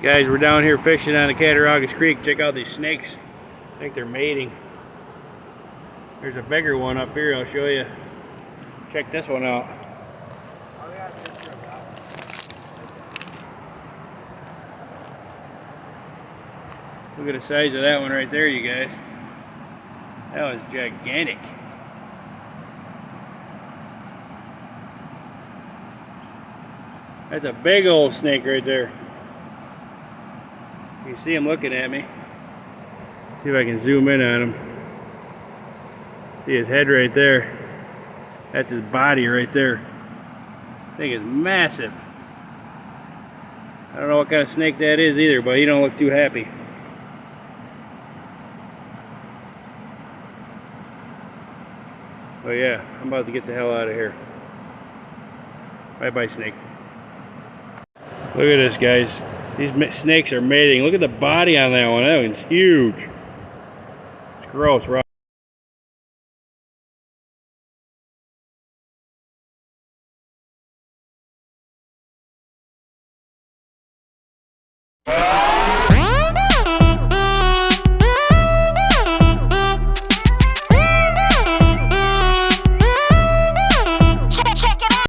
Guys, we're down here fishing on the Cattaraugus Creek. Check out these snakes. I think they're mating. There's a bigger one up here, I'll show you. Check this one out. Look at the size of that one right there, you guys. That was gigantic. That's a big old snake right there. You can see him looking at me. See if I can zoom in on him. See his head right there. That's his body right there. Thing is massive. I don't know what kind of snake that is either, but he don't look too happy. Oh yeah, I'm about to get the hell out of here. Bye bye, snake. Look at this, guys. These snakes are mating. Look at the body on that one. That one's huge. It's gross, right?